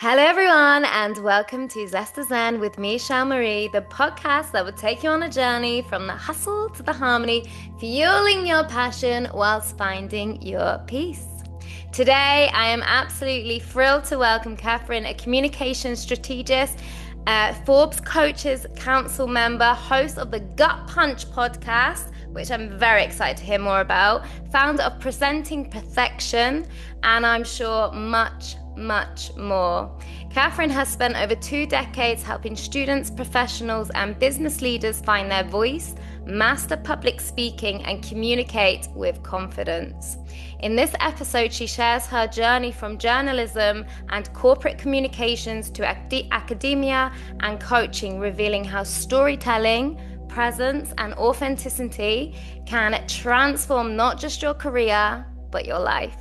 Hello, everyone, and welcome to Zest with me, Shel Marie, the podcast that will take you on a journey from the hustle to the harmony, fueling your passion whilst finding your peace. Today, I am absolutely thrilled to welcome Kathryn, a Communications Strategist, Forbes Coaches Council Member, host of the Gut Punch podcast, which I'm very excited to hear more about, founder of Presenting Perfection, and I'm sure much more. Kathryn has spent over 2 decades helping students, professionals, and business leaders find their voice, master public speaking, and communicate with confidence. In this episode, she shares her journey from journalism and corporate communications to academia and coaching, revealing how storytelling, presence, and authenticity can transform not just your career, but your life.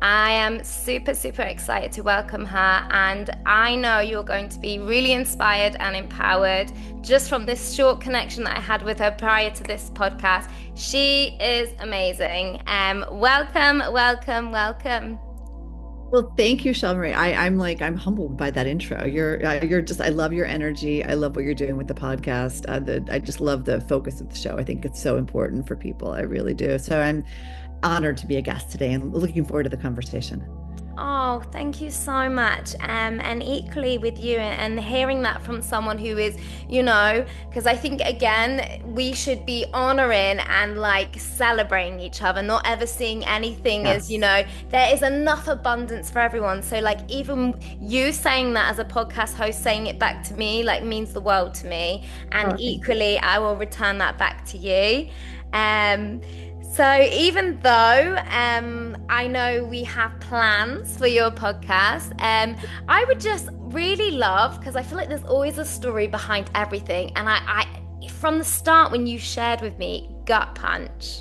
I am super excited to welcome her, and I know you're going to be really inspired and empowered just from this short connection that I had with her prior to this podcast. She is amazing. Welcome. Well, thank you, Shel Marie. I'm humbled by that intro. You're just, I love your energy. I love what you're doing with the podcast. I just love the focus of the show. I think it's so important for people. I really do. So I'm honored to be a guest today and looking forward to the conversation. Oh, thank you so much. And equally with you, and hearing that from someone who is, because I think, again, we should be honoring and celebrating each other, not ever seeing anything as, there is enough abundance for everyone. So even you saying that as a podcast host, saying it back to me, means the world to me. And equally, I will return that back to you. So even though I know we have plans for your podcast, I would just really love, because I feel like there's always a story behind everything. And I from the start, when you shared with me Gut Punch,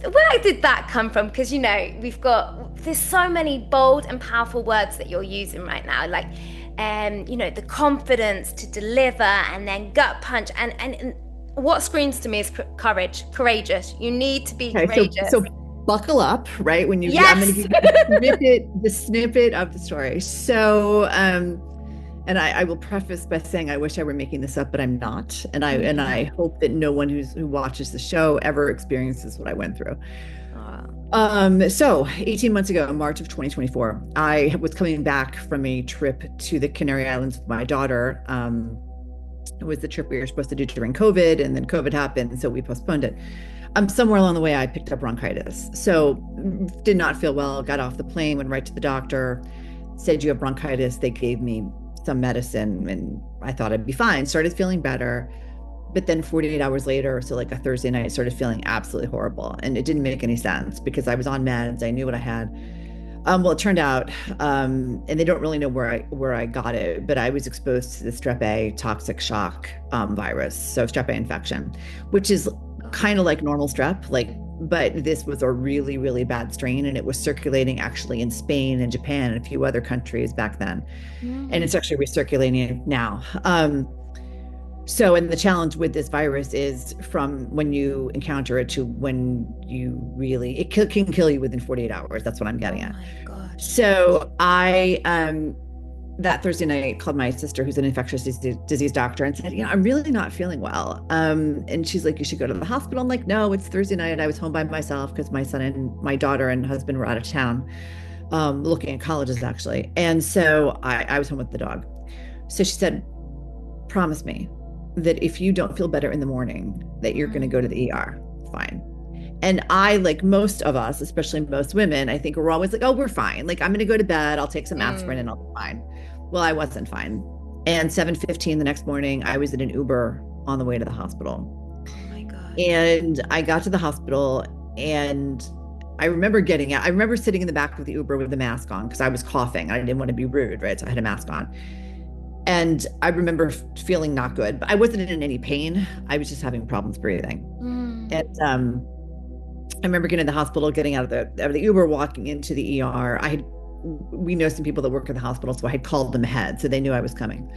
where did that come from? Because, there's so many bold and powerful words that you're using right now, the confidence to deliver, and then gut punch, and what screams to me is courageous. You need to be courageous. So buckle up, right? When you, yes! I'm going to give you the snippet of the story. So, and I will preface by saying I wish I were making this up, but I'm not. And I hope that no one who watches the show ever experiences what I went through. So 18 months ago, in March of 2024, I was coming back from a trip to the Canary Islands with my daughter. It was the trip we were supposed to do during COVID, and then COVID happened, so we postponed it. Somewhere along the way, I picked up bronchitis. So did not feel well, got off the plane, went right to the doctor, said, "You have bronchitis." They gave me some medicine, and I thought I'd be fine. Started feeling better. But then 48 hours later, so a Thursday night, I started feeling absolutely horrible. And it didn't make any sense because I was on meds. I knew what I had. Well, it turned out, and they don't really know where I got it, but I was exposed to the strep A toxic shock virus, so strep A infection, which is kind of like normal strep, but this was a really, really bad strain, and it was circulating actually in Spain and Japan and a few other countries back then, and it's actually recirculating now. And the challenge with this virus is from when you encounter it to when it can kill you within 48 hours. That's what I'm getting at. My gosh. So I, that Thursday night, called my sister, who's an infectious disease doctor, and said, I'm really not feeling well. And she's like, "You should go to the hospital." I'm like, "No, it's Thursday night. I was home by myself because my son and my daughter and husband were out of town, looking at colleges actually. And so I was home with the dog." So she said, "Promise me that if you don't feel better in the morning, that you're going to go to the ER." Fine. And I, like most of us, especially most women, I think we're always like, "Oh, we're fine. I'm going to go to bed. I'll take some aspirin and I'll be fine." Well, I wasn't fine. And 7:15 the next morning, I was in an Uber on the way to the hospital. Oh my God. And I got to the hospital, and I remember getting out. I remember sitting in the back of the Uber with the mask on because I was coughing. I didn't want to be rude, right? So I had a mask on. And I remember feeling not good, but I wasn't in any pain. I was just having problems breathing. And I remember getting to the hospital, getting out of the Uber, walking into the ER. We know some people that work at the hospital, so I had called them ahead, so they knew I was coming.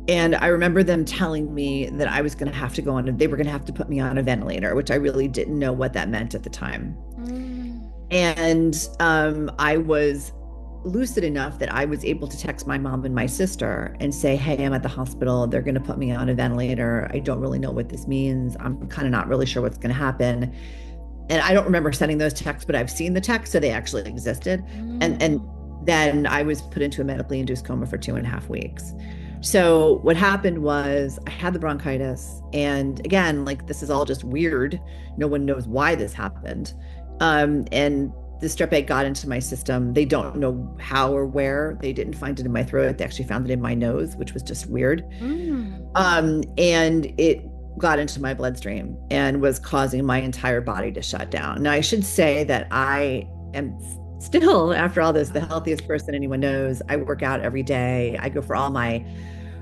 And I remember them telling me that I was going to have to go on, they were going to have to put me on a ventilator, which I really didn't know what that meant at the time. And I was lucid enough that I was able to text my mom and my sister and say, hey, I'm at the hospital. They're going to put me on a ventilator. I don't really know what this means. I'm kind of not really sure what's going to happen. And I don't remember sending those texts, but I've seen the texts, so they actually existed. And then I was put into a medically induced coma for 2.5 weeks. So what happened was I had the bronchitis. And again, like, this is all just weird. No one knows why this happened. And the strep A got into my system. They don't know how or where. They didn't find it in my throat. They actually found it in my nose, which was just weird. And it got into my bloodstream and was causing my entire body to shut down. Now, I should say that I am still, after all this, the healthiest person anyone knows. I work out every day. I go for all my,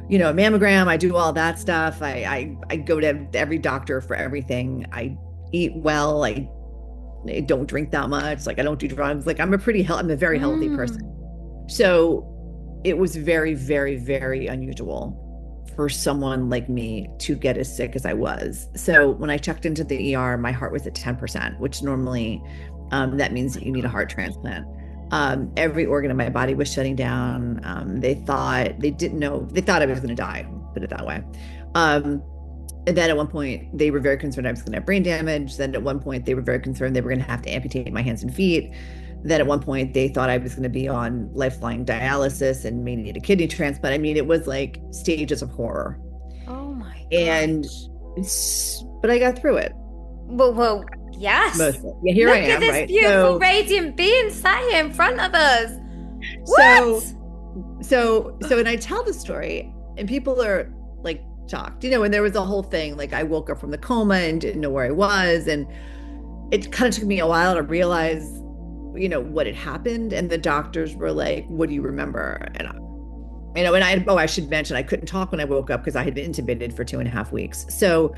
mammogram. I do all that stuff. I go to every doctor for everything. I eat well. I don't drink that much. Like, I don't do drugs. Like, I'm a very healthy person. So it was very, very, very unusual for someone like me to get as sick as I was. So when I checked into the ER, my heart was at 10%, which normally that means that you need a heart transplant. Every organ in my body was shutting down. They thought I was going to die, put it that way. And then at one point, they were very concerned I was going to have brain damage. Then at one point, they were very concerned they were going to have to amputate my hands and feet. Then at one point, they thought I was going to be on lifelong dialysis and may need a kidney transplant. I mean, it was like stages of horror. Oh my God. But I got through it. Well, yes. Mostly. Yeah, here I am. Look at this right? beautiful, radiant being sat here in front of us. What? So, and I tell the story, and people are like shocked, and there was a whole thing, like I woke up from the coma and didn't know where I was. And it kind of took me a while to realize, what had happened. And the doctors were like, what do you remember? And I should mention, I couldn't talk when I woke up because I had been intubated for 2.5 weeks. So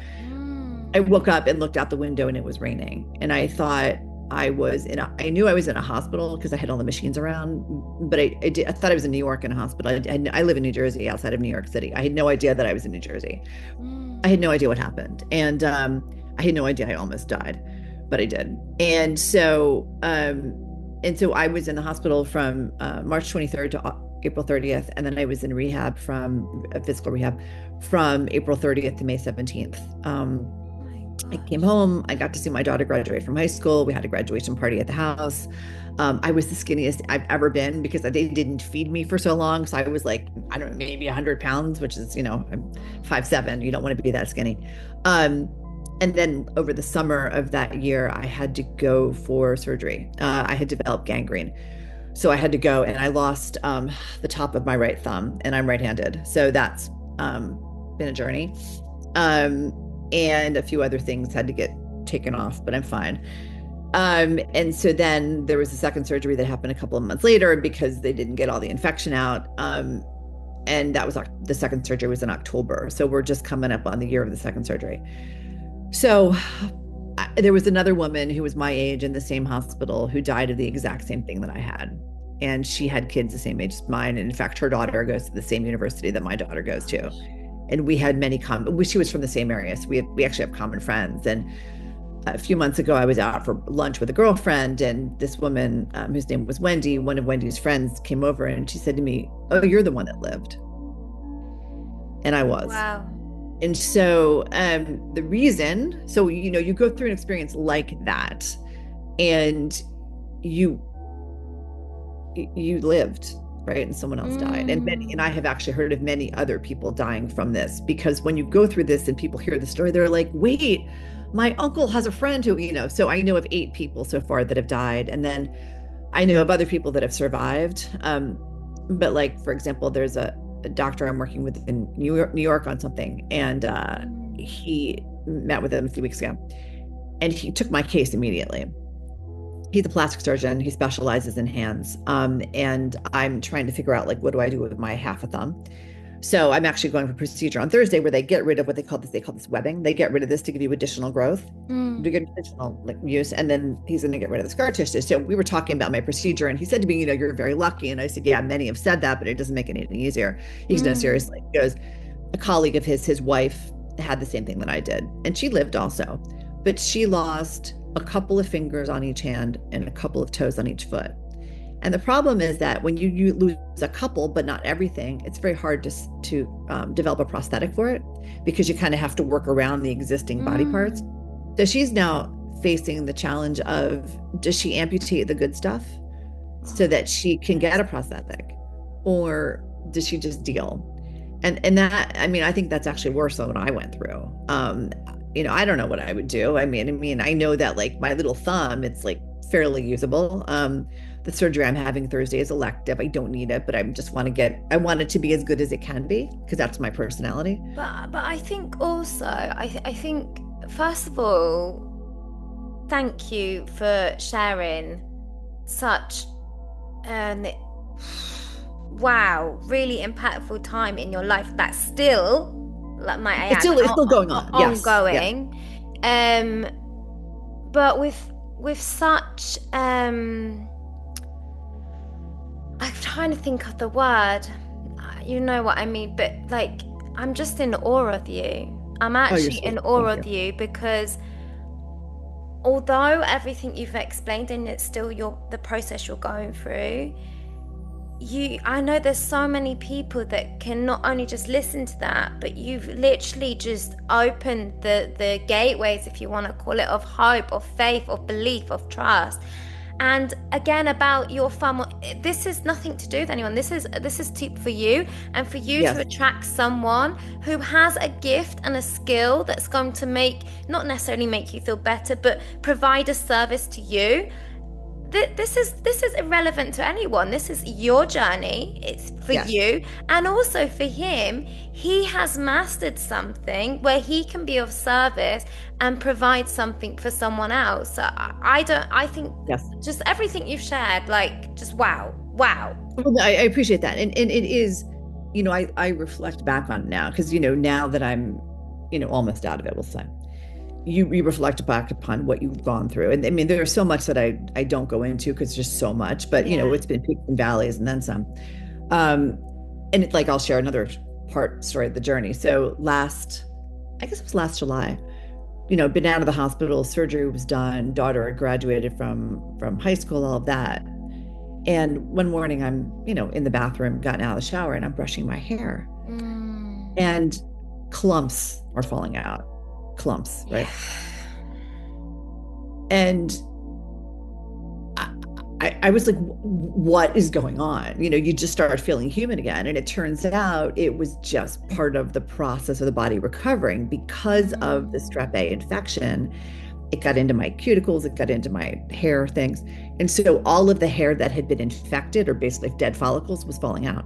I woke up and looked out the window and it was raining. And I thought I knew I was in a hospital because I had all the machines around, but I thought I was in New York in a hospital. I live in New Jersey, outside of New York City. I had no idea that I was in New Jersey. I had no idea what happened. And I had no idea I almost died, but I did. And so I was in the hospital from March 23rd to April 30th. And then I was in physical rehab from April 30th to May 17th. I came home. I got to see my daughter graduate from high school. We had a graduation party at the house. I was the skinniest I've ever been because they didn't feed me for so long. So I was like, I don't know, maybe 100 pounds, which is, I'm 5'7". You don't want to be that skinny. And then over the summer of that year, I had to go for surgery. I had developed gangrene. So I had to go, and I lost the top of my right thumb, and I'm right-handed. So that's been a journey. And a few other things had to get taken off, but I'm fine. And so then there was a second surgery that happened a couple of months later because they didn't get all the infection out. And that was the second surgery was in October. So we're just coming up on the year of the second surgery. So there was another woman who was my age in the same hospital who died of the exact same thing that I had. And she had kids the same age as mine. And in fact, her daughter goes to the same university that my daughter goes to. And we had many she was from the same area. So we actually have common friends. And a few months ago, I was out for lunch with a girlfriend, and this woman, whose name was Wendy, one of Wendy's friends, came over and she said to me, oh, you're the one that lived. And I was. Wow. And so the reason, you go through an experience like that and you lived, right? And someone else died. And I have actually heard of many other people dying from this, because when you go through this and people hear the story, they're like, wait, my uncle has a friend who, so I know of 8 people so far that have died. And then I know of other people that have survived. But like, for example, there's a doctor I'm working with in New York on something. And he met with him a few weeks ago, and he took my case immediately. He's a plastic surgeon. He specializes in hands. And I'm trying to figure out, like, what do I do with my half a thumb? So I'm actually going for a procedure on Thursday where they get rid of what they call this webbing. They get rid of this to give you additional growth, to get additional use. And then he's going to get rid of the scar tissue. So we were talking about my procedure, and he said to me, you're very lucky. And I said, yeah, many have said that, but it doesn't make it any easier. He's no, seriously. He goes, a colleague of his wife had the same thing that I did. And she lived also, but she lost a couple of fingers on each hand and a couple of toes on each foot. And the problem is that when you lose a couple, but not everything, it's very hard to develop a prosthetic for it, because you kind of have to work around the existing body parts. So she's now facing the challenge of, does she amputate the good stuff so that she can get a prosthetic, or does she just deal? And that, I mean, I think that's actually worse than what I went through. I don't know what I would do. I mean, I know that like my little thumb, it's like fairly usable. The surgery I'm having Thursday is elective. I don't need it, but I want it to be as good as it can be, because that's my personality. But I think also, I think, first of all, thank you for sharing such an really impactful time in your life that's still, like, it's still going on. Ongoing. Yes. But with such I'm trying to think of the word, you know what I mean, but like, I'm just in awe of you. I'm actually in awe of you, because although everything you've explained, and it's still the process you're going through, I know there's so many people that can not only just listen to that, but you've literally just opened the gateways, if you want to call it, of hope, of faith, of belief, of trust. And again, about your family, this is nothing to do with anyone. This is for you, and for you to attract someone who has a gift and a skill that's going to not necessarily make you feel better, but provide a service to you. This is irrelevant to anyone. This is your journey. It's for you, and also for him. He has mastered something where he can be of service and provide something for someone else. So I think just everything you've shared, like, just wow. Well, I appreciate that, and it is, I reflect back on it now, because now that I'm almost out of it, we'll say. You reflect back upon what you've gone through. And I mean, there's so much that I don't go into, because just so much, but it's been peaks and valleys and then some. And it's like, I'll share another story of the journey. So I guess it was last July, been out of the hospital, surgery was done, daughter had graduated from high school, all of that. And one morning I'm, in the bathroom, gotten out of the shower, and I'm brushing my hair, and clumps are falling out. Clumps, right? And I was like, what is going on? You just start feeling human again. And it turns out it was just part of the process of the body recovering, because of the strep A infection. It got into my cuticles, it got into my hair things. And so all of the hair that had been infected, or basically dead follicles, was falling out.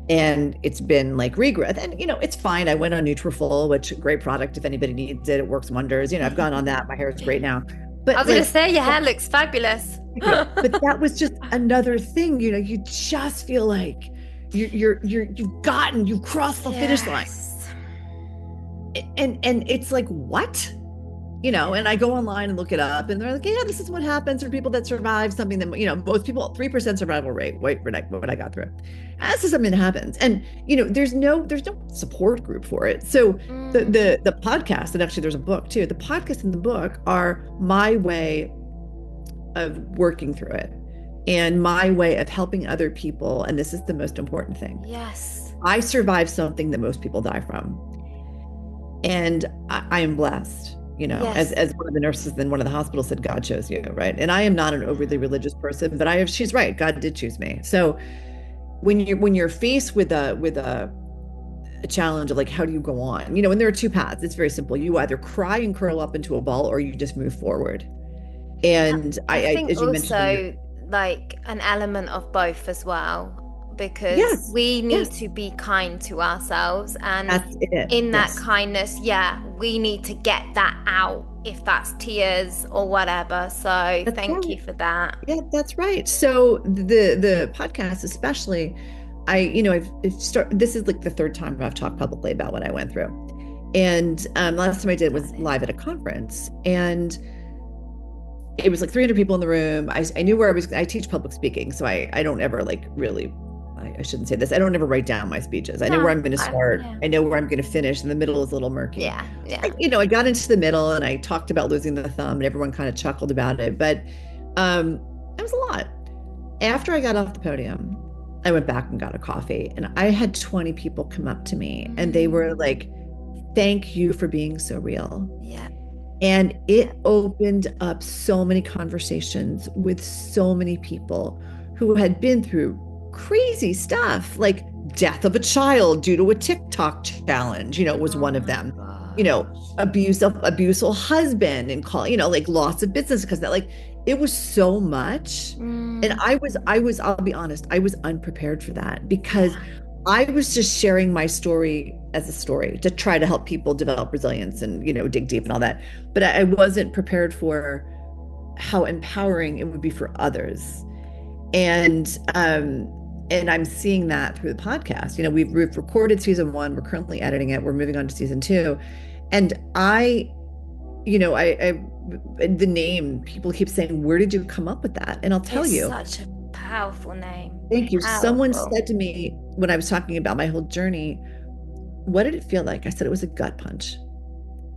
And it's been like regrowth, and it's fine. I went on Nutrafol, which is a great product if anybody needs it. It works wonders. I've gone on that. My hair is great now. But I was going to say, your hair looks fabulous. But that was just another thing. You just feel like you've crossed the finish line. And it's like, what? And I go online and look it up, and they're like, yeah, this is what happens for people that survive something that, most people, 3% survival rate. Wait, what I got through. This is something that happens. And, there's no support group for it. So the podcast, and actually there's a book too, the podcast and the book are my way of working through it, and my way of helping other people. And this is the most important thing. Yes. I survived something that most people die from. And I am blessed. As one of the nurses in one of the hospitals said, God chose you, right? And I am not an overly religious person, but she's right. God did choose me. So when you're faced with a challenge of like, how do you go on? And there are two paths. It's very simple. You either cry and curl up into a ball, or you just move forward. And I think as you mentioned, like an element of both as well. Because we need to be kind to ourselves, and in that kindness, we need to get that out, if that's tears or whatever. So thank you for that. Yeah, that's right. So the podcast, especially, this is like the third time I've talked publicly about what I went through. And last time I did was live at a conference, and it was like 300 people in the room. I knew where I teach public speaking, so I don't ever I shouldn't say this. I don't ever write down my speeches. I know where I'm going to start. I know where I'm going to finish, and the middle is a little murky. Yeah. I got into the middle, and I talked about losing the thumb, and everyone kind of chuckled about it. But it was a lot. After I got off the podium, I went back and got a coffee, and I had 20 people come up to me and they were like, thank you for being so real. Yeah. And it opened up so many conversations with so many people who had been through crazy stuff, like death of a child due to a TikTok challenge, was one of them. Abusive husband and like loss of business because that, like, it was so much. And I'll be honest, I was unprepared for that because I was just sharing my story as a story to try to help people develop resilience and, dig deep and all that. But I wasn't prepared for how empowering it would be for others. And I'm seeing that through the podcast. We've recorded season 1. We're currently editing it. We're moving on to season 2. And I the name, people keep saying, where did you come up with that? And I'll tell you. Such a powerful name. Thank you. Powerful. Someone said to me when I was talking about my whole journey, what did it feel like? I said, it was a gut punch.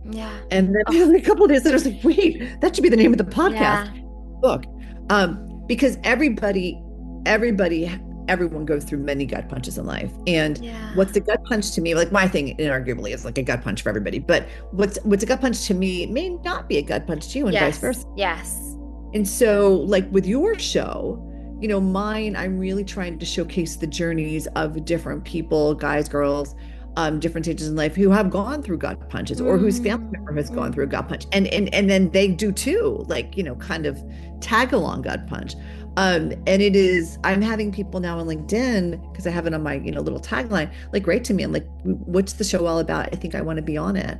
Yeah. And then a couple of days later, I was like, wait, that should be the name of the podcast book. Because everyone goes through many gut punches in life. And what's a gut punch to me, like my thing inarguably is like a gut punch for everybody, but what's a gut punch to me may not be a gut punch to you and vice versa. Yes. And so like with your show, mine, I'm really trying to showcase the journeys of different people, guys, girls, different stages in life who have gone through gut punches or whose family member has gone through a gut punch. And then they do too, like, kind of tag along gut punch. And it is, I'm having people now on LinkedIn, because I have it on my, little tagline, like, write to me. I'm like, what's the show all about? I think I want to be on it.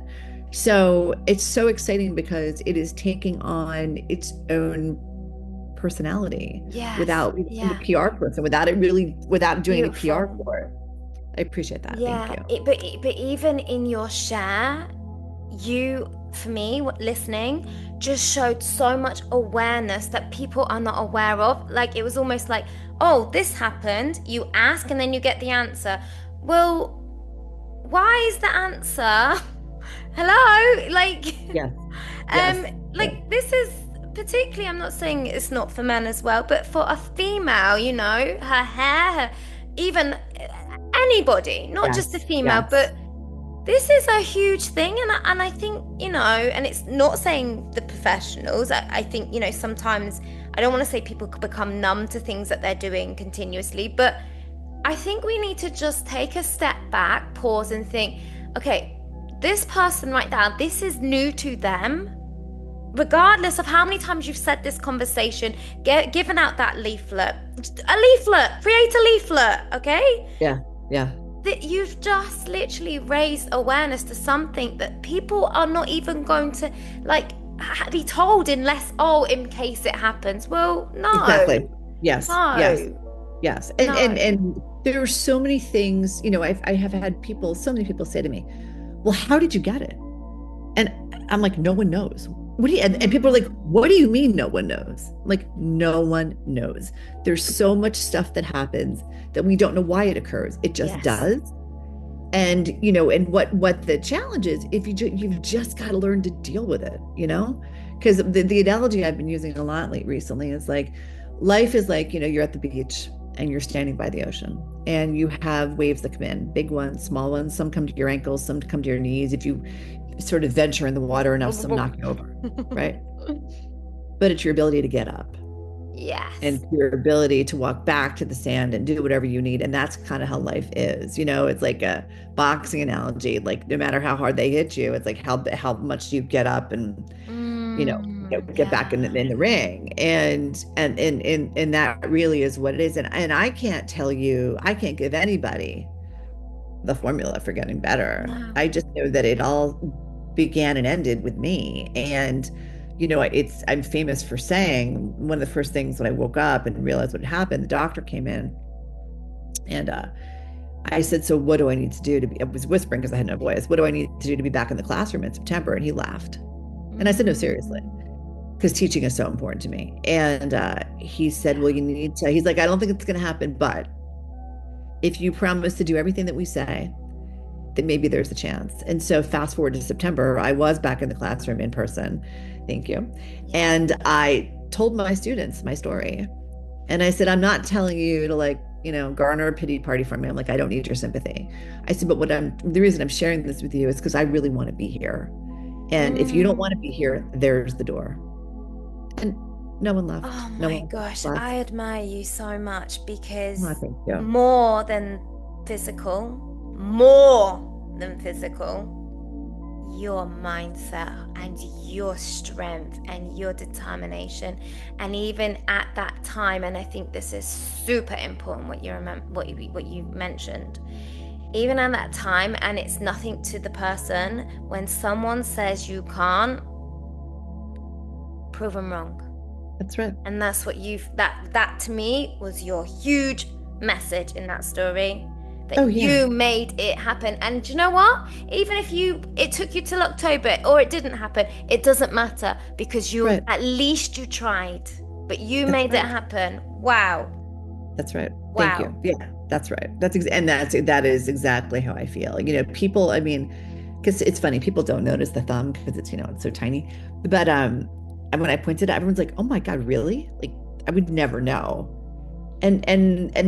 So it's so exciting because it is taking on its own personality without being a PR person, without doing any PR for it. I appreciate that. Thank you. But even in your share, you, for me, listening, just showed so much awareness that people are not aware of. Like, it was almost like, oh, this happened. You ask and then you get the answer. Well, why is the answer? Hello? Like, this is particularly, I'm not saying it's not for men as well, but for a female, her hair, even anybody, not just a female, but this is a huge thing. And I think, and it's not saying the professionals, I think, sometimes, I don't want to say people could become numb to things that they're doing continuously, but I think we need to just take a step back, pause and think, okay, this person right now, this is new to them. Regardless of how many times you've said this conversation, given out that leaflet, create a leaflet, okay? Yeah. That you've just literally raised awareness to something that people are not even going to be told unless, in case it happens. Well, no. Exactly. Yes. No. Yes. And there are so many things, I have had so many people say to me, well, how did you get it? And I'm like, no one knows. And people are like, what do you mean no one knows? Like, no one knows. There's so much stuff that happens that we don't know why it occurs. It just does. And, and what the challenge is, if you've just got to learn to deal with it, because the analogy I've been using a lot recently is like, life is like, you're at the beach and you're standing by the ocean and you have waves that come in, big ones, small ones, some come to your ankles, some come to your knees. If you sort of venture in the water enough, some knock you over, right? But it's your ability to get up. Yes. And your ability to walk back to the sand and do whatever you need. And that's kind of how life is. It's like a boxing analogy. Like, no matter how hard they hit you, it's like how much you get up and, get back in the ring. And that really is what it is. And I can't give anybody the formula for getting better. No. I just know that it all began and ended with me. And I'm famous for saying, one of the first things when I woke up and realized what had happened, the doctor came in and I said, so what do I need to do I was whispering because I had no voice. What do I need to do to be back in the classroom in September? And he laughed. And I said, no, seriously, because teaching is so important to me. And he said, well, he's like, I don't think it's going to happen, but if you promise to do everything that we say, then maybe there's a chance. And so fast forward to September, I was back in the classroom in person. Thank you. And I told my students my story. And I said, I'm not telling you to like, garner a pity party from me. I'm like, I don't need your sympathy. I said, but the reason I'm sharing this with you is because I really want to be here. And if you don't want to be here, there's the door. And no one left. Oh No my one gosh, left. I admire you so much because Oh, thank you. more than physical, more than physical, your mindset and your strength and your determination, and even at that time, and I think this is super important what you mentioned, even at that time, and it's nothing to the person, when someone says you can't, prove them wrong. That's right. And that's what that to me was your huge message in that story, that you made it happen. And do you know what? Even if it took you till October or it didn't happen, it doesn't matter, because at least you tried, but you made it happen. Wow. That's right. Wow. Thank you. Yeah, that's right. That is exactly how I feel. People, I mean, because it's funny, people don't notice the thumb because it's, it's so tiny. But and when I pointed out, everyone's like, oh my God, really? Like, I would never know. And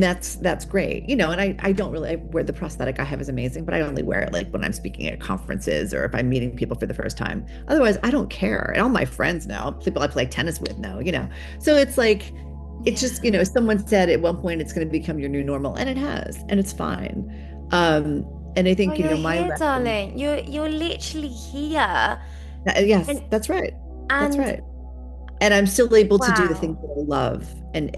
that's great. And I don't really, I wear the prosthetic I have is amazing, but I only wear it like when I'm speaking at conferences or if I'm meeting people for the first time. Otherwise, I don't care. And all my friends know, people I play tennis with know, So it's like, it's just, someone said at one point it's going to become your new normal, and it has, and it's fine. And I think, you're my here, lesson, darling. You're literally here. Yes, that's right. That's right. And I'm still able to do the things that I love. And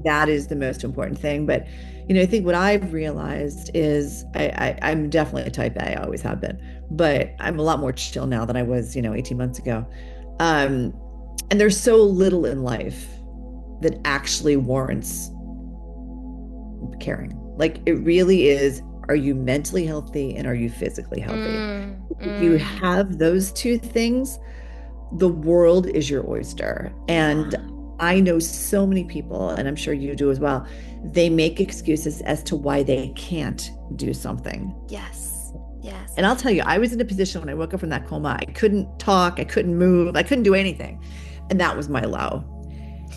that is the most important thing. But, I think what I've realized is I'm definitely a type A. I always have been, but I'm a lot more chill now than I was, 18 months ago. And there's so little in life that actually warrants caring. Like, it really is, are you mentally healthy and are you physically healthy? If you have those two things, the world is your oyster. And I know so many people, and I'm sure you do as well, they make excuses as to why they can't do something. Yes. And I'll tell you, I was in a position when I woke up from that coma, I couldn't talk, I couldn't move, I couldn't do anything. And that was my low.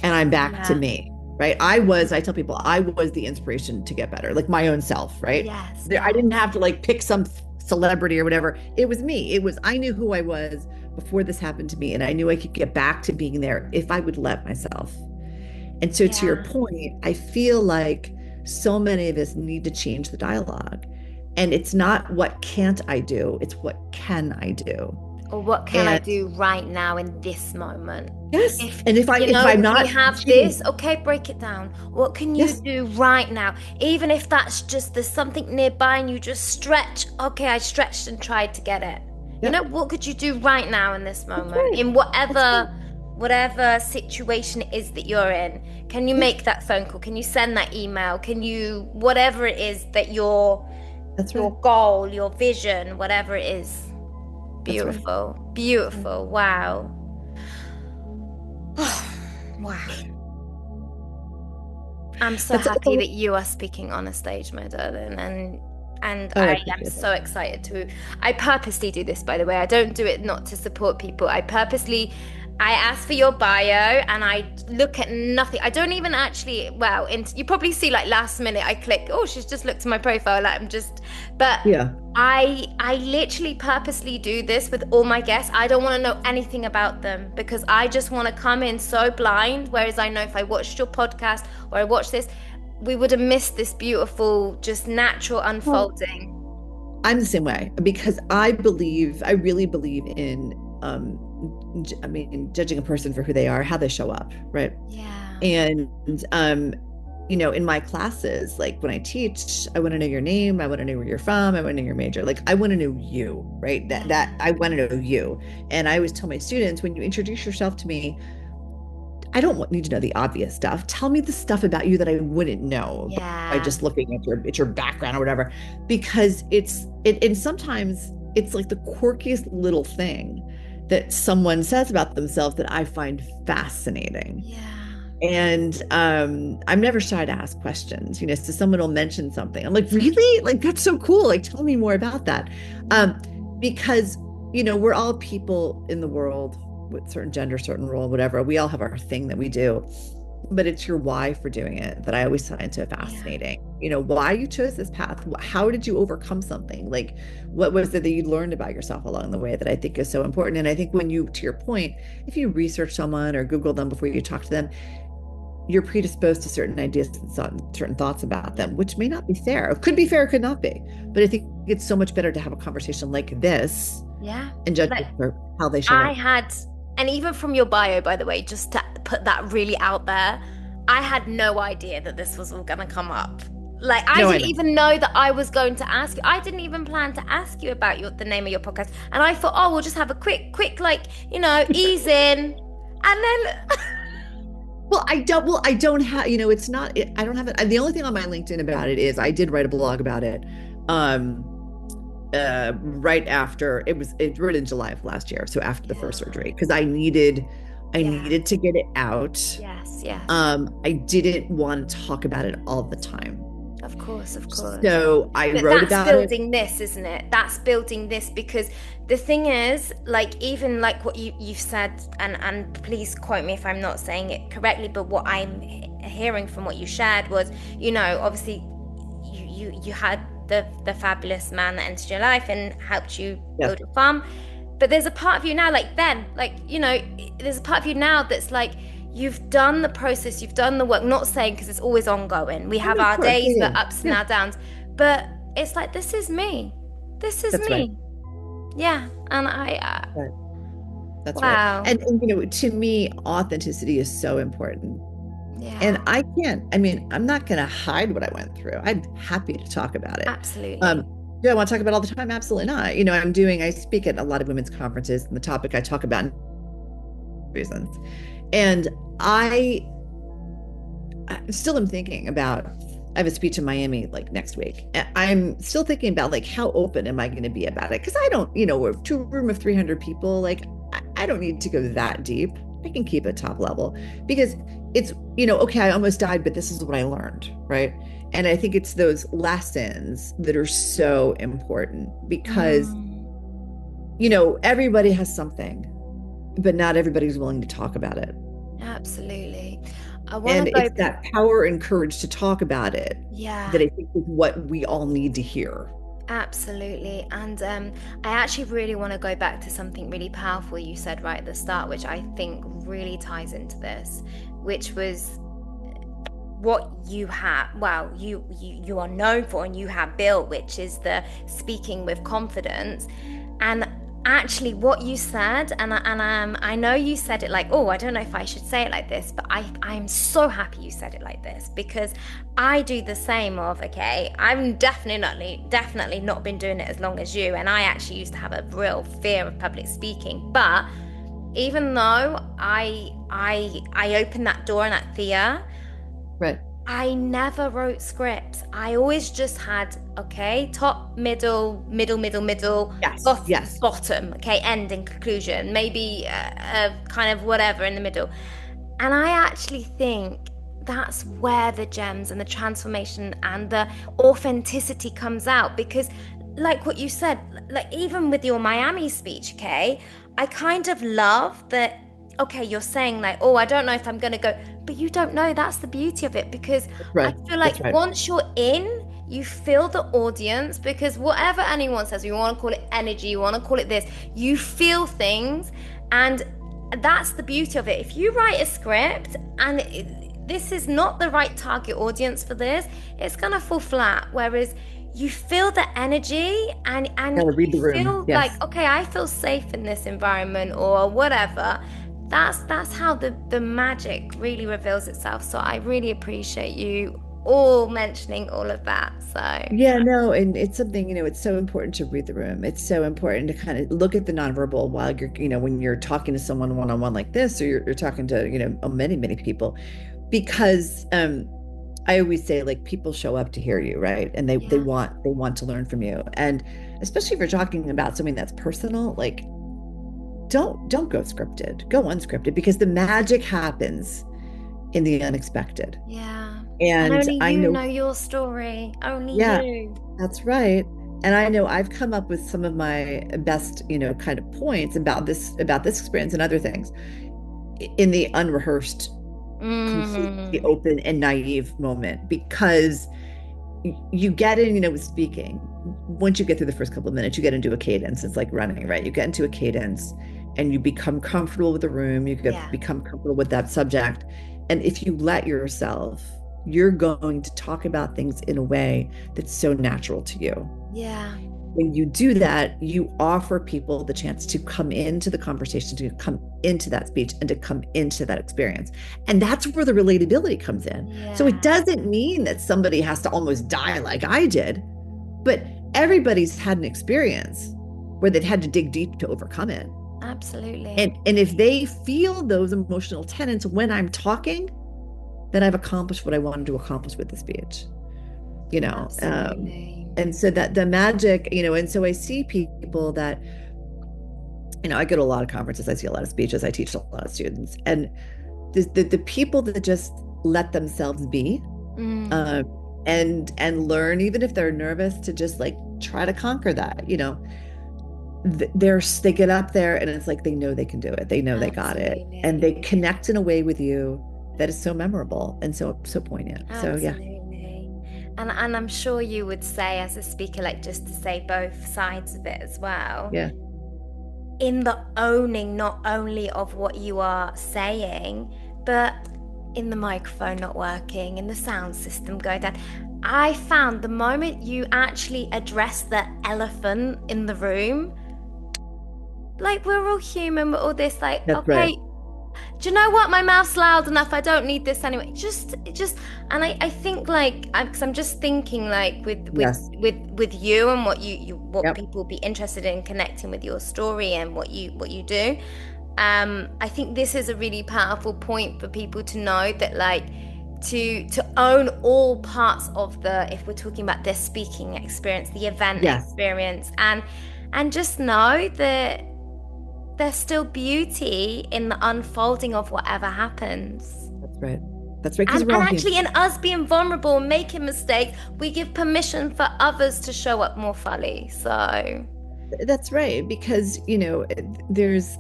And I'm back to me, right? I tell people, I was the inspiration to get better, like my own self, right? Yes. I didn't have to like pick some celebrity or whatever. It was me. I knew who I was before this happened to me. And I knew I could get back to being there if I would let myself. And so to your point, I feel like so many of us need to change the dialogue. And it's not what can't I do, it's what can I do? Or what can I do right now in this moment? Yes. If I'm not, we have this, okay, break it down. What can you do right now? Even if that's just there's something nearby and you just stretch. Okay, I stretched and tried to get it. What could you do right now in this moment? In whatever situation it is that you're in? Can you make that phone call? Can you send that email? Can you, whatever it is that your goal, your vision, whatever it is. Beautiful. Right. Beautiful. Wow. Wow. I'm so happy that you are speaking on a stage, my darling, and I am so excited I purposely do this, by the way. I don't do it not to support people. I ask for your bio and I look at nothing. I don't even actually, you probably see like last minute I click, oh, she's just looked at my profile. I literally purposely do this with all my guests. I don't want to know anything about them because I just want to come in so blind. Whereas I know if I watched your podcast or I watched this, we would have missed this beautiful, just natural unfolding. I'm the same way because I really believe in, judging a person for who they are, how they show up, right? Yeah. And, in my classes, like when I teach, I want to know your name. I want to know where you're from. I want to know your major. Like, I want to know you, right? That I want to know you. And I always tell my students, when you introduce yourself to me, I don't need to know the obvious stuff. Tell me the stuff about you that I wouldn't know by just looking at your background or whatever, because and sometimes it's like the quirkiest little thing that someone says about themselves that I find fascinating. Yeah. And I'm never shy to ask questions, so someone will mention something. I'm like, really? Like, that's so cool. Like, tell me more about that. Because, we're all people in the world with certain gender, certain role, whatever. We all have our thing that we do. but it's your why for doing it that I always find so fascinating. Why you chose this path. How did you overcome something? Like, what was it that you learned about yourself along the way that I think is so important? And I think when you, to your point, if you research someone or Google them before you talk to them, you're predisposed to certain ideas and certain thoughts about them, which may not be fair. It could be fair, it could not be. But I think it's so much better to have a conversation like this, and judge for how they show up. And even from your bio, by the way, just to put that really out there, I had no idea that this was all going to come up. Like, I didn't even know that I was going to ask you. I didn't even plan to ask you about the name of your podcast. And I thought, we'll just have a quick, like, ease in. And then... Well, I don't have, it's not, I don't have it. The only thing on my LinkedIn about it is I did write a blog about it. Right after it wrote in July of last year. So after the first surgery, because I needed to get it out. Yes. I didn't want to talk about it all the time. Of course. So I wrote about it. That's building this, isn't it? That's building this, because the thing is, like, even like what you've said, and please quote me if I'm not saying it correctly, but what I'm hearing from what you shared was, obviously you had the fabulous man that entered your life and helped you build your farm. But there's a part of you now, there's a part of you now that's like, you've done the process, you've done the work, not saying because it's always ongoing. We have our days, the ups and our downs, but it's like, this is me. This is me. Right. Yeah. And That's right. And to me, authenticity is so important. Yeah. And I'm not going to hide what I went through. I'm happy to talk about it. Absolutely. Do I want to talk about it all the time? Absolutely not. I speak at a lot of women's conferences, and the topic I talk about reasons. And I still am thinking about, I have a speech in Miami like next week. I'm still thinking about like, how open am I going to be about it? Because I don't, we're to a room of 300 people. Like, I don't need to go that deep. I can keep it top level, because it's, okay, I almost died, but this is what I learned, right? And I think it's those lessons that are so important, because, everybody has something, but not everybody's willing to talk about it. Absolutely. It's that power and courage to talk about it. Yeah. That I think is what we all need to hear. Absolutely. And I actually really want to go back to something really powerful you said right at the start, which I think really ties into this, which was what you have, you are known for and you have built, which is the speaking with confidence. And actually what you said, and I know you said it like, I don't know if I should say it like this, but I'm so happy you said it like this, because I do the same of, okay, I'm definitely not been doing it as long as you, and I actually used to have a real fear of public speaking, but even though I opened that door and that fear, right, I never wrote scripts. I always just had, top, middle, yes. Bottom, end and conclusion, maybe kind of whatever in the middle. And I actually think that's where the gems and the transformation and the authenticity comes out, because like what you said, like even with your Miami speech, I kind of love that. You're saying like, I don't know if I'm going to go, but you don't know. That's the beauty of it, because I feel like once you're in, you feel the audience, because whatever anyone says, you want to call it energy, you want to call it this, you feel things. And that's the beauty of it. If you write a script and this is not the right target audience for this, it's going to fall flat. Whereas you feel the energy and read the room. Feel like, I feel safe in this environment or whatever. That's how the magic really reveals itself. So I really appreciate you all mentioning all of that. So and it's something, it's so important to read the room. It's so important to kind of look at the nonverbal while you're, when you're talking to someone one-on-one like this, or you're talking to, many people, because I always say, like, people show up to hear you, right? And they want to learn from you. And especially if you're talking about something that's personal, like, don't go scripted, go unscripted, because the magic happens in the unexpected. Yeah. And only I know your story. Only you. That's right. And I know I've come up with some of my best, kind of points about this experience and other things in the unrehearsed completely open and naive moment, because you get in, with speaking, once you get through the first couple of minutes, you get into a cadence. It's like running, right? You get into a cadence and you become comfortable with the room. Become comfortable with that subject. And if you let yourself, you're going to talk about things in a way that's so natural to you. Yeah. When you do that, you offer people the chance to come into the conversation, to come into that speech, and to come into that experience. And that's where the relatability comes in. Yeah. So it doesn't mean that somebody has to almost die like I did, but everybody's had an experience where they've had to dig deep to overcome it. Absolutely. And if they feel those emotional tenets when I'm talking, then I've accomplished what I wanted to accomplish with the speech. Absolutely. And so that the magic, and so I see people that, I go to a lot of conferences, I see a lot of speeches, I teach a lot of students, and the people that just let themselves be, and learn, even if they're nervous, to just like try to conquer that, they get up there and it's like they know they can do it, they know they got it, and they connect in a way with you that is so memorable and so poignant. Absolutely. So yeah. And I'm sure you would say, as a speaker, like, just to say both sides of it as well. Yeah. In the owning not only of what you are saying, but in the microphone not working, in the sound system going down. I found the moment you actually address the elephant in the room, like, we're all human, we're all this, like, That's okay, right. Do you know what? My mouth's loud enough. I don't need this anyway. Just, and I think, like, because I'm just thinking, like, with you and what what people be interested in connecting with your story and what you do. I think this is a really powerful point for people to know that, like, to own all parts of if we're talking about their speaking experience, the event experience, and just know that there's still beauty in the unfolding of whatever happens. That's right. And actually, in us being vulnerable and making mistakes, we give permission for others to show up more fully. So that's right, because there's,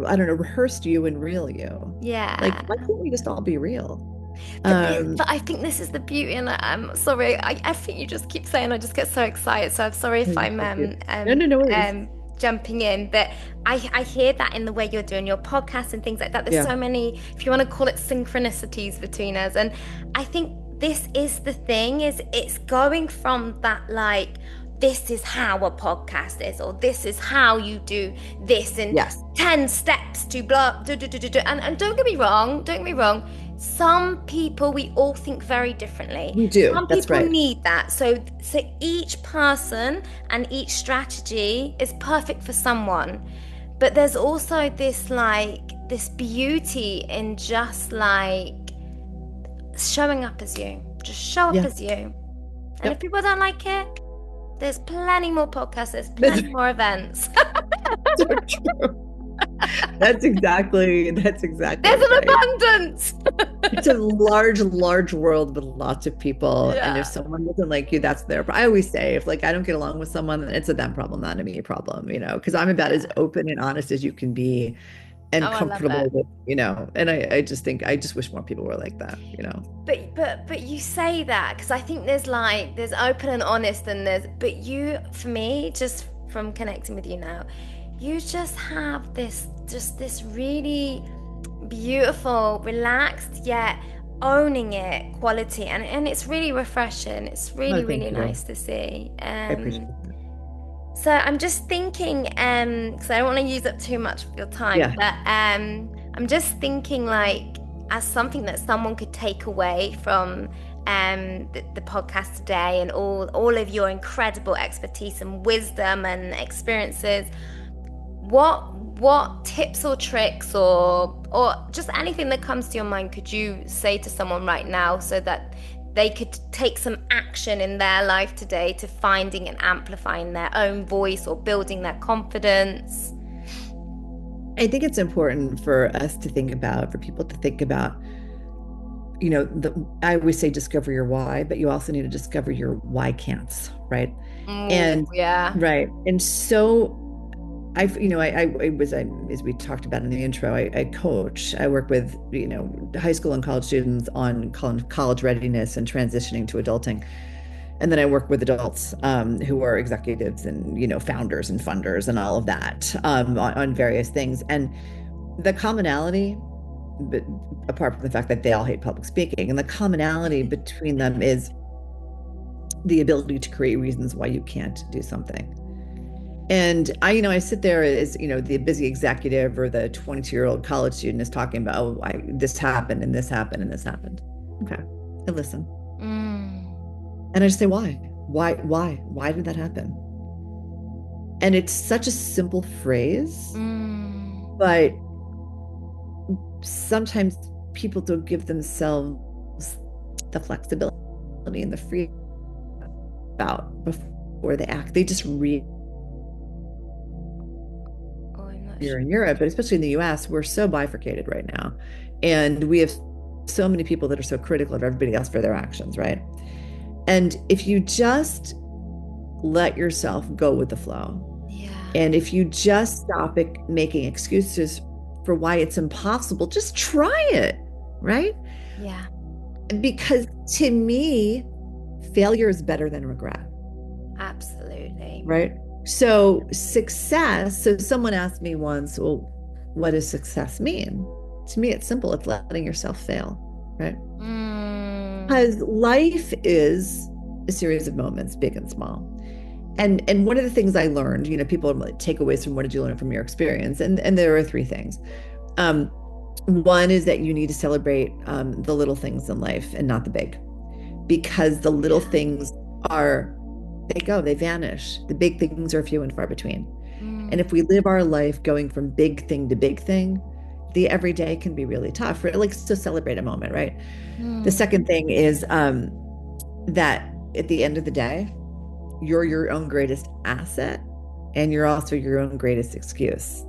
I don't know, rehearsed you and real you. Yeah. Like, why can't we just all be real? But I think this is the beauty, and I'm sorry, I think you just keep saying, I just get so excited. So I'm sorry if I'm no jumping in, but I hear that in the way you're doing your podcast and things like that. There's so many, if you want to call it, synchronicities between us. And I think this is the thing, is it's going from that, like, this is how a podcast is, or this is how you do this, and 10 steps to blah, and don't get me wrong, some people, we all think very differently. We do. Some people need that. So each person and each strategy is perfect for someone. But there's also this, like, this beauty in just, like, showing up as you. Just show up as you. And if people don't like it, there's plenty more podcasts, there's plenty more events. So true. That's exactly there's right. An abundance. It's a large world with lots of people, and if someone doesn't like you, that's their problem. I always say, if, like, I don't get along with someone, it's a them problem, not a me problem, because I'm about as open and honest as you can be, and comfortable with, and I just wish more people were like that, But you say that because I think there's open and honest, and but you, for me, just from connecting with you now, you just have this really beautiful, relaxed, yet owning it quality, and it's really refreshing. It's really nice to see. I appreciate that. So I'm just thinking, because I don't want to use up too much of your time, but I'm just thinking, like, as something that someone could take away from the podcast today, and all of your incredible expertise and wisdom and experiences, what tips or tricks or just anything that comes to your mind could you say to someone right now so that they could take some action in their life today to finding and amplifying their own voice or building their confidence? I think it's important for us to think about, for people to think about, I always say discover your why, but you also need to discover your why can'ts, right? Right. And so as we talked about in the intro, I coach. I work with, high school and college students on college readiness and transitioning to adulting. And then I work with adults who are executives and, founders and funders and all of that on various things. And the commonality, but apart from the fact that they all hate public speaking, and the commonality between them is the ability to create reasons why you can't do something. And I sit there as, the busy executive or the 22-year-old college student is talking about, oh, this happened and this happened and this happened. Okay. I listen. And I just say, why? Why did that happen? And it's such a simple phrase, but sometimes people don't give themselves the flexibility and the freedom about before they act. They just read. Here in Europe, but especially in the US, we're so bifurcated right now. And we have so many people that are so critical of everybody else for their actions, right? And if you just let yourself go with the flow, and if you just stop making excuses for why it's impossible, just try it, right? Yeah. Because to me, failure is better than regret. Absolutely. Right? So success, so someone asked me once, well, what does success mean? To me, it's simple. It's letting yourself fail, right? Because life is a series of moments, big and small. And one of the things I learned, people are like, takeaways from what did you learn from your experience? And there are three things. One is that you need to celebrate the little things in life and not the big, because the little things they vanish. The big things are few and far between. And if we live our life going from big thing to big thing, the everyday can be really tough. Right? Like, to celebrate a moment, right? The second thing is that at the end of the day, you're your own greatest asset, and you're also your own greatest excuse.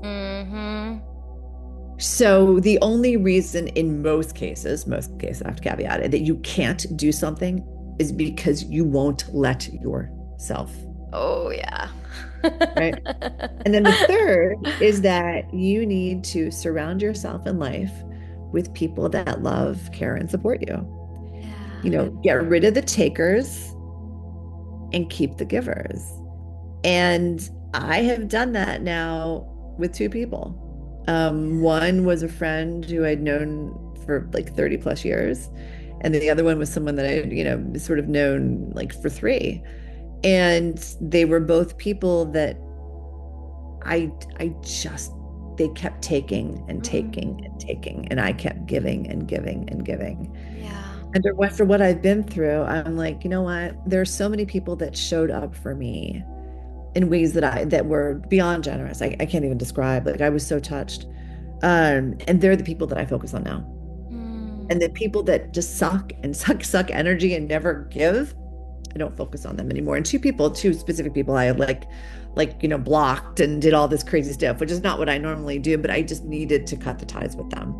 So the only reason in most cases, I have to caveat it, that you can't do something is because you won't let yourself. Oh, yeah. Right. And then the third is that you need to surround yourself in life with people that love, care, and support you. Yeah. Get rid of the takers and keep the givers. And I have done that now with two people. One was a friend who I'd known for like 30 plus years. And then the other one was someone that I, sort of known like for 3. And they were both people that they kept taking and taking and taking, and I kept giving and giving and giving. Yeah. And after what I've been through, I'm like, you know what? There are so many people that showed up for me in ways that were beyond generous. I can't even describe. Like, I was so touched. And they're the people that I focus on now. And the people that just suck suck energy and never give, I don't focus on them anymore. And two specific people I had blocked and did all this crazy stuff, which is not what I normally do, but I just needed to cut the ties with them.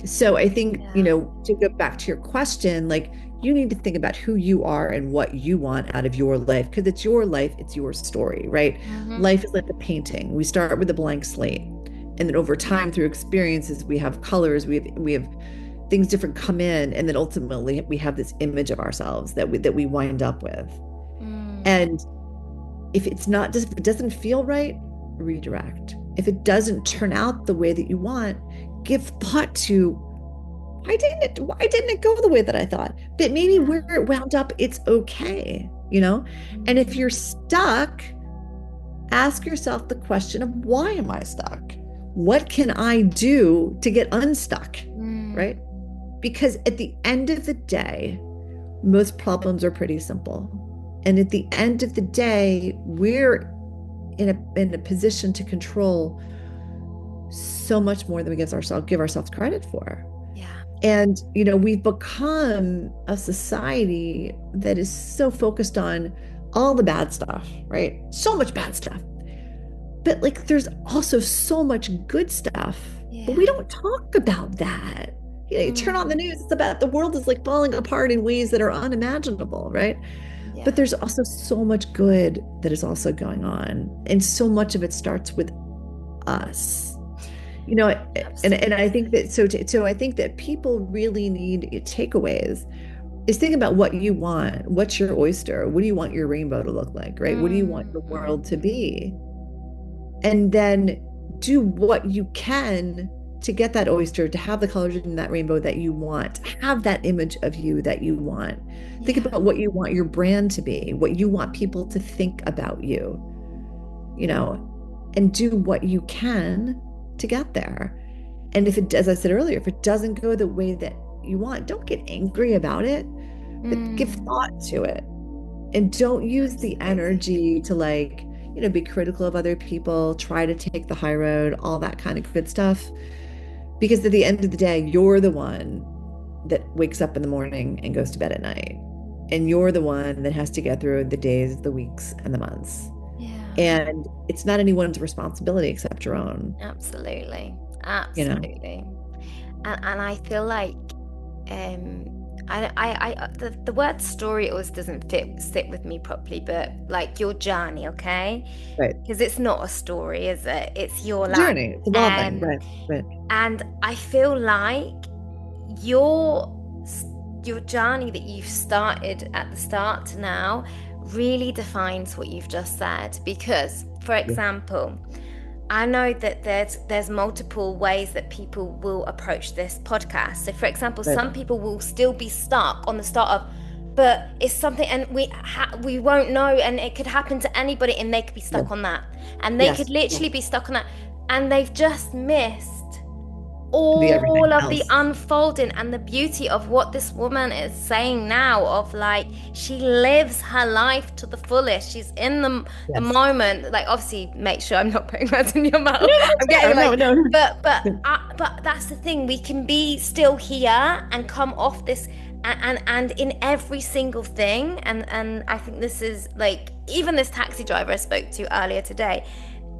So I think, to go back to your question, like, you need to think about who you are and what you want out of your life, because it's your life, it's your story, right? Life is like a painting. We start with a blank slate, and then over time, through experiences, we have colors, we have things different come in, and then ultimately we have this image of ourselves that we wind up with. And if it doesn't feel right, redirect. If it doesn't turn out the way that you want, give thought to, why didn't it go the way that I thought? But maybe where it wound up, it's okay, And if you're stuck, ask yourself the question of, why am I stuck? What can I do to get unstuck, right? Because at the end of the day, most problems are pretty simple. And at the end of the day, we're in a position to control so much more than we give ourselves credit for. Yeah. And, we've become a society that is so focused on all the bad stuff, right? So much bad stuff. But there's also so much good stuff. Yeah. But we don't talk about that. You turn on the news, it's about the world is falling apart in ways that are unimaginable, right? Yeah. But there's also so much good that is also going on. And so much of it starts with us. And I think that so I think that people really need takeaways is think about what you want. What's your oyster? What do you want your rainbow to look like, right? What do you want your world to be? And then do what you can to get that oyster, to have the colors in that rainbow that you want, have that image of you that you want. Think about what you want your brand to be, what you want people to think about you, and do what you can to get there. And if it, as I said earlier, if it doesn't go the way that you want, don't get angry about it, but give thought to it. And don't use the energy to be critical of other people, try to take the high road, all that kind of good stuff. Because at the end of the day, you're the one that wakes up in the morning and goes to bed at night. And you're the one that has to get through the days, the weeks, and the months. Yeah. And it's not anyone's responsibility except your own. Absolutely. Absolutely. And I feel like the word story always doesn't sit with me properly, but like your journey, okay? Right. Because it's not a story, is it? It's your journey. It's evolving. Right. And I feel like your journey that you've started at the start to now really defines what you've just said. Because, for example, I know that there's multiple ways that people will approach this podcast. So, for example, some people will still be stuck on the start of, but it's something, and we won't know, and it could happen to anybody, and they could be stuck on that, and they could literally be stuck on that, and they've just missed all of the unfolding and the beauty of what this woman is saying now, of like, she lives her life to the fullest. She's in the moment. Like, obviously make sure I'm not putting words in your mouth. I'm getting no. But that's the thing, we can be still here and come off this and in every single thing, and I think this is like, even this taxi driver I spoke to earlier today,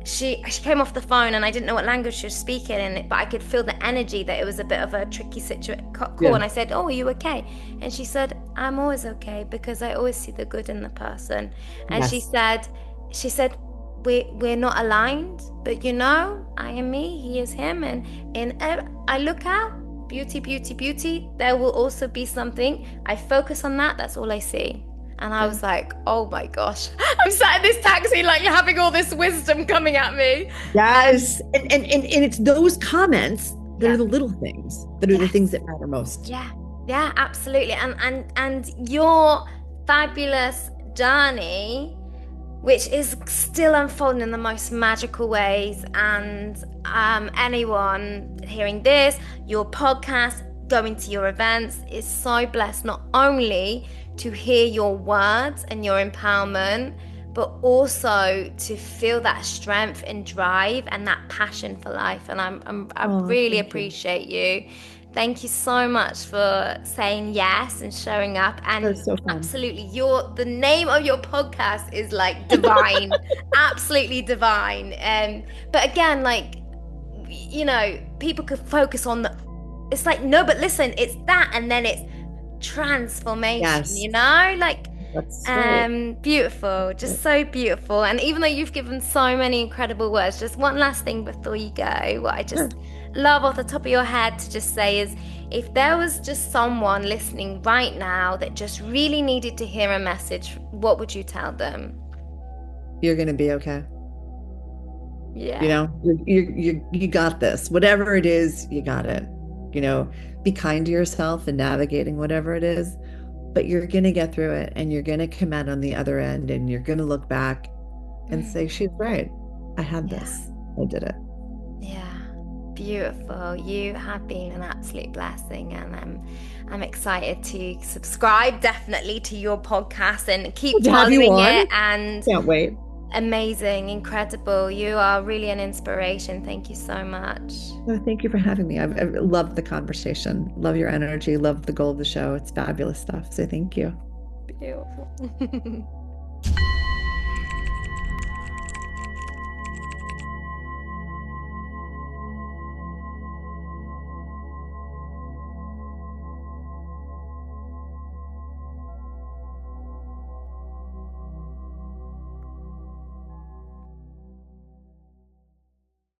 She came off the phone and I didn't know what language she was speaking, but I could feel the energy that it was a bit of a tricky call. And I said, "Oh, are you okay?" And she said, "I'm always okay because I always see the good in the person." And she said, we're not aligned, but I am me, he is him, and I look out, beauty, beauty, beauty. There will also be something. I focus on that. That's all I see. And I was like, oh my gosh, I'm sat in this taxi, like having all this wisdom coming at me. Yes. And it's those comments that are the little things that are the things that matter most. Yeah, absolutely. And your fabulous journey, which is still unfolding in the most magical ways. And anyone hearing this, your podcast, going to your events, is so blessed, not only to hear your words and your empowerment, but also to feel that strength and drive and that passion for life. And I really appreciate you. Thank you so much for saying yes and showing up. And so absolutely, the name of your podcast is like divine, absolutely divine. But again, like, people could focus on it's like, no, but listen, it's that, and then it's transformation, like, that's right. Beautiful, just so beautiful. And even though you've given so many incredible words, just one last thing before you go, what I just love off the top of your head to just say is, if there was just someone listening right now that just really needed to hear a message, what would you tell them? You're gonna be okay. You got this. Whatever it is, you got it. Be kind to yourself in navigating whatever it is, but you're going to get through it, and you're going to come out on the other end, and you're going to look back and say, she's right. I had this. I did it. Yeah. Beautiful. You have been an absolute blessing, and I'm excited to subscribe definitely to your podcast and keep following it. And can't wait. Amazing, incredible. You are really an inspiration. Thank you so much. Oh, thank you for having me. I've loved the conversation. Love your energy. Love the goal of the show. It's fabulous stuff. So thank you. Beautiful.